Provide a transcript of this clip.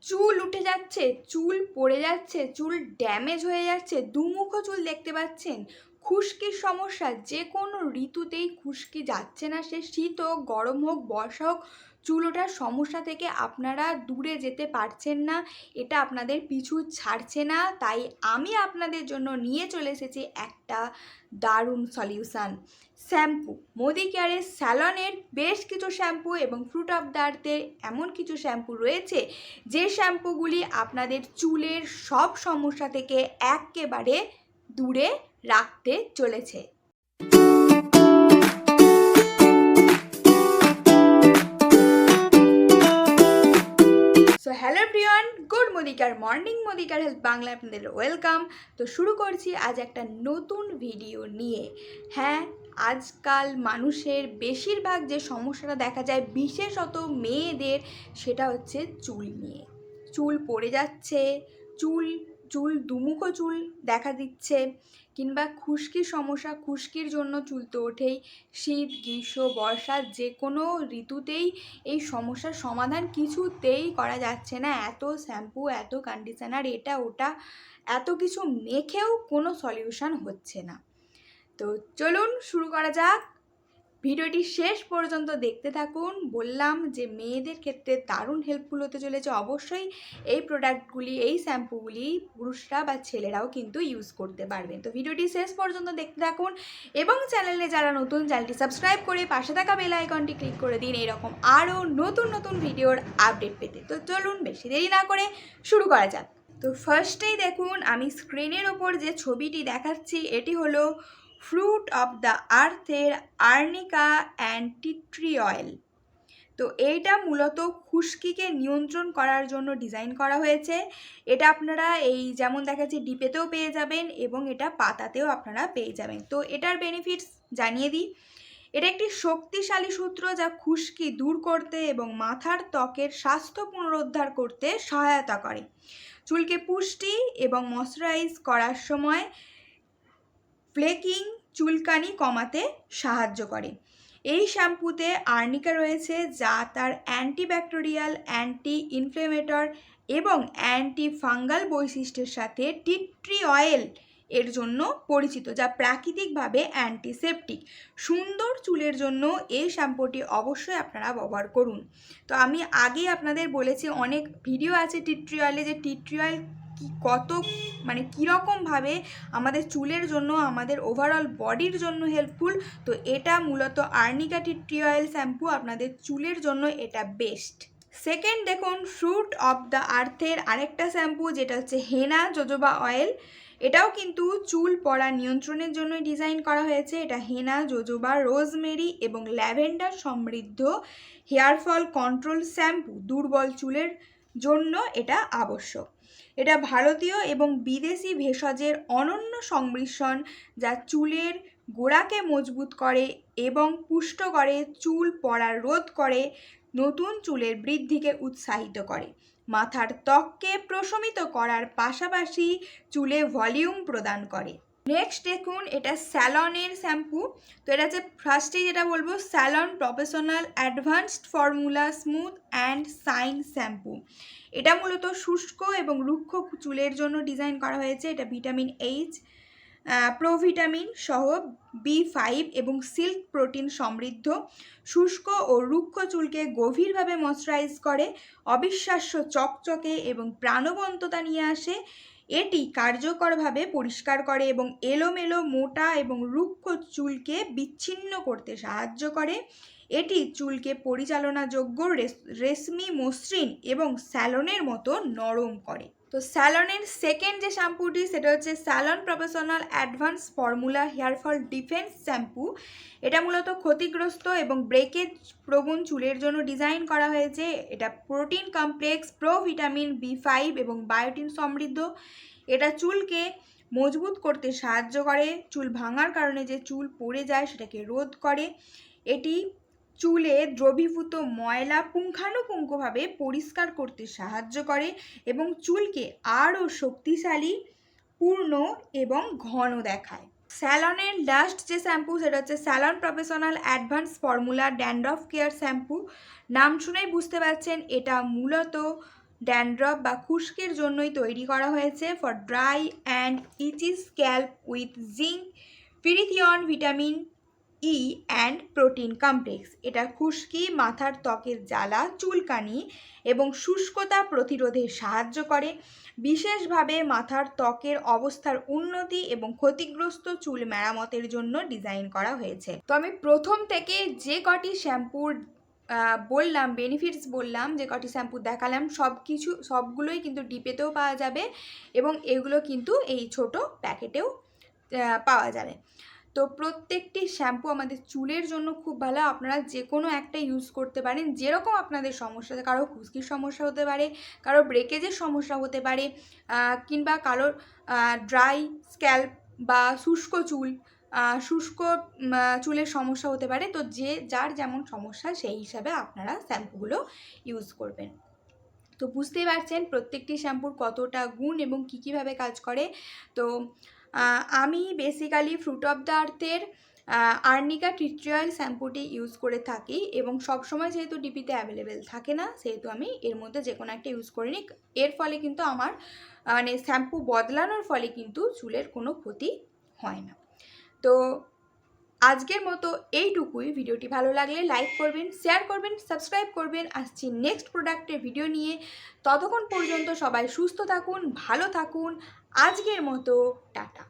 চুল উঠে যাচ্ছে, চুল পড়ে যাচ্ছে, চুল ড্যামেজ হয়ে যাচ্ছে, দুমুখো চুল দেখতে পাচ্ছেন, খুশকির সমস্যা, যে কোনো ঋতুতেই খুশকি যাচ্ছে না, সে শীত হোক, গরম হোক, বর্ষা হোক, চুল ওঠার সমস্যা থেকে আপনারা দূরে যেতে পারছেন না, এটা আপনাদের পিছু ছাড়ছে না। তাই আমি আপনাদের জন্য নিয়ে চলে এসেছি একটা দারুণ সলিউশান, শ্যাম্পু। মোদি কেয়ারের স্যালনের বেশ কিছু শ্যাম্পু এবং ফ্রুট অফ দ্য আর্থের এমন কিছু শ্যাম্পু রয়েছে যে শ্যাম্পুগুলি আপনাদের চুলের সব সমস্যা থেকে একেবারে দূরে রাখতে চলেছে। So hello everyone, good Modicare morning, Modicare health Bangla আপনাদের ওয়েলকাম। তো শুরু করছি আজ একটা নতুন ভিডিও নিয়ে। হ্যাঁ, আজকাল মানুষের বেশিরভাগ যে সমস্যাটা দেখা যায়, বিশেষত মেয়েদের, সেটা হচ্ছে চুল নিয়ে। চুল পড়ে যাচ্ছে, চুল দুমুখো চুল দেখা দিচ্ছে, কিংবা খুশকির সমস্যা, খুশকির জন্য চুল তো ওঠেই। শীত, গ্রীষ্ম, বর্ষা, যে কোনো ঋতুতেই এই সমস্যার সমাধান কিছুতেই করা যাচ্ছে না। এত শ্যাম্পু, এত কন্ডিশনার, এটা ওটা, এত কিছু মেখেও কোনো সলিউশন হচ্ছে না। তো চলুন শুরু করা যাক। ভিডিওটি শেষ পর্যন্ত দেখতে থাকুন। বললাম যে মেয়েদের ক্ষেত্রে দারুণ হেল্পফুল হতে চলেছে। অবশ্যই এই প্রোডাক্টগুলি, এই শ্যাম্পুগুলি পুরুষরা বা ছেলেরাও কিন্তু ইউজ করতে পারবেন। তো ভিডিওটি শেষ পর্যন্ত দেখতে থাকুন এবং চ্যানেলে যারা নতুন, চ্যানেলটি সাবস্ক্রাইব করে পাশে থাকা বেল আইকনটি ক্লিক করে দিন এরকম আরও নতুন নতুন ভিডিওর আপডেট পেতে। তো চলুন বেশি দেরি না করে শুরু করা যাক। তো ফার্স্টেই দেখুন, আমি স্ক্রিনের ওপর যে ছবিটি দেখাচ্ছি এটি হলো ফ্রুট অফ দ্য আর্থের arnica and tea tree oil. তো এইটা মূলত খুশকিকে নিয়ন্ত্রণ করার জন্য ডিজাইন করা হয়েছে। এটা আপনারা এই যেমন দেখাচ্ছি ডিপেতেও পেয়ে যাবেন এবং এটা পাতাতেও আপনারা পেয়ে যাবেন। তো এটার বেনিফিটস জানিয়ে দিই। এটা একটি শক্তিশালী সূত্র যা খুশকি দূর করতে এবং মাথার ত্বকের স্বাস্থ্য পুনরুদ্ধার করতে সহায়তা করে। চুলকে পুষ্টি এবং ময়শ্চারাইজ করার সময় ফ্লেকিং, চুলকানি কমাতে সাহায্য করে। এই শ্যাম্পুতে আর্নিকা রয়েছে যা তার অ্যান্টিব্যাকটেরিয়াল, অ্যান্টি ইনফ্লেমেটর এবং অ্যান্টি ফাঙ্গাল বৈশিষ্ট্যের সাথে টি ট্রি অয়েল এর জন্য পরিচিত, যা প্রাকৃতিকভাবে অ্যান্টিসেপটিক। সুন্দর চুলের জন্য এই শ্যাম্পুটি অবশ্যই আপনারা ব্যবহার করুন। তো আমি আগে আপনাদের বলেছি, অনেক ভিডিও আছে টি ট্রি অয়েলে, যে টি ট্রি অয়েল কত কীরকমভাবে আমাদের চুলের জন্য, আমাদের ওভারঅল বডির জন্য হেল্পফুল। তো এটা মূলত আর্নিকা টি ট্রি অয়েল শ্যাম্পু আপনাদের চুলের জন্য এটা বেস্ট। সেকেন্ড দেখুন, ফ্রুট অফ দ্য আর্থের আরেকটা শ্যাম্পু, যেটা হচ্ছে হেনা জোজোবা অয়েল। এটাও কিন্তু চুল পড়া নিয়ন্ত্রণের জন্য ডিজাইন করা হয়েছে। এটা হেনা, জোজোবা, রোজমেরি এবং ল্যাভেন্ডার সমৃদ্ধ হেয়ার ফল কন্ট্রোল শ্যাম্পু। দুর্বল চুলের জন্য এটা আবশ্যক। এটা ভারতীয় এবং বিদেশি ভেষজের অনন্য সংমিশ্রণ, যা চুলের গোড়াকে মজবুত করে এবং পুষ্ট করে, চুল পড়া রোধ করে, নতুন চুলের বৃদ্ধিকে উৎসাহিত করে, মাথার ত্বককে প্রশমিত করার পাশাপাশি চুলে ভলিউম প্রদান করে। নেক্সট দেখুন, এটা স্যালনের শ্যাম্পু। তো এটা হচ্ছে ফার্স্টেই যেটা বলবো, salon professional advanced formula smooth and shine shampoo. এটা মূলত শুষ্ক এবং রুক্ষ চুলের জন্য ডিজাইন করা হয়েছে। এটা ভিটামিন এইচ, প্রোভিটামিন সহ B5 এবং সিল্ক প্রোটিন সমৃদ্ধ। শুষ্ক ও রুক্ষ চুলকে গভীরভাবে ময়শ্চারাইজ করে, অবিশ্বাস্য চকচকে এবং প্রাণবন্ততা নিয়ে আসে। এটি কার্যকরভাবে পরিষ্কার করে এবং এলোমেলো, মোটা এবং রুক্ষ চুলকে বিচ্ছিন্ন করতে সাহায্য করে। এটি চুলকে পরিচালনাযোগ্য, রেশমি, মসৃণ এবং স্যালনের মতো নরম করে। তো স্যালনের সেকেন্ড যে শ্যাম্পুটি, সেটা হচ্ছে salon professional advance formula hair fall defence shampoo. এটা মূলত ক্ষতিগ্রস্ত এবং ব্রেকেজ প্রবণ চুলের জন্য ডিজাইন করা হয়েছে। এটা প্রোটিন কমপ্লেক্স, প্রোভিটামিন B5 এবং বায়োটিন সমৃদ্ধ। এটা চুলকে মজবুত করতে সাহায্য করে, চুল ভাঙার কারণে যে চুল পড়ে যায় সেটাকে রোধ করে। এটি চুলে দ্রবীভূত ময়লা পুঙ্খানুপুঙ্খভাবে পরিষ্কার করতে সাহায্য করে এবং চুলকে আরও শক্তিশালী, পূর্ণ এবং ঘন দেখায়। স্যালনের লাস্ট যে শ্যাম্পু, সেটা হচ্ছে salon professional advance formula dandruff care shampoo. নাম শুনেই বুঝতে পারছেন এটা মূলত ড্যান্ড্রফ বা খুশকির জন্যই তৈরি করা হয়েছে। For dry and itchy scalp with zinc, pyrithione, vitamin E and protein complex. এটা খুশকি, মাথার ত্বকের জ্বালা, চুলকানি এবং শুষ্কতা প্রতিরোধে সাহায্য করে। বিশেষভাবে মাথার ত্বকের অবস্থার উন্নতি এবং ক্ষতিগ্রস্ত চুল মেরামতের জন্য ডিজাইন করা হয়েছে। তো আমি প্রথম থেকে যে কটি শ্যাম্পুর বললাম, বেনিফিটস বললাম, যে কটি শ্যাম্পু দেখালাম, সবগুলোই কিন্তু ডিপেতেও পাওয়া যাবে এবং এগুলো কিন্তু এই ছোট প্যাকেটেও পাওয়া যাবে। তো প্রত্যেকটি শ্যাম্পু আমাদের চুলের জন্য খুব ভালো। আপনারা যে কোনো একটা ইউজ করতে পারেন, যেরকম আপনাদের সমস্যা, কারো খুশকির সমস্যা হতে পারে, কারো ব্রেকেজের সমস্যা হতে পারে, কিংবা কারোর ড্রাই স্ক্যাল্প বা শুষ্ক চুলের সমস্যা হতে পারে। তো যার যেমন সমস্যা সেই হিসাবে আপনারা শ্যাম্পুগুলো ইউজ করবেন। তো বুঝতেই পারছেন প্রত্যেকটি শ্যাম্পুর কতটা গুণ এবং কীভাবে কাজ করে। তো আমি বেসিক্যালি ফ্রুট অফ দ্য আর্থের আর্নিকা টিট্রিয়াল শ্যাম্পুটি ইউজ করে থাকি এবং সবসময় যেহেতু ডিপিতে অ্যাভেলেবেল থাকে না, সেহেতু আমি এর মধ্যে যে কোনো একটা ইউজ করে নিই। এর ফলে কিন্তু আমার মানে শ্যাম্পু বদলানোর ফলে কিন্তু চুলের কোনো ক্ষতি হয় না। তো আজকের মতো এইটুকুই। ভিডিওটি ভালো লাগলে লাইক করবেন, শেয়ার করবেন, সাবস্ক্রাইব করবেন। আসছি নেক্সট প্রোডাক্টের ভিডিও নিয়ে। ততক্ষণ পর্যন্ত সবাই সুস্থ থাকুন, ভালো থাকুন। আজকের মতো টাটা।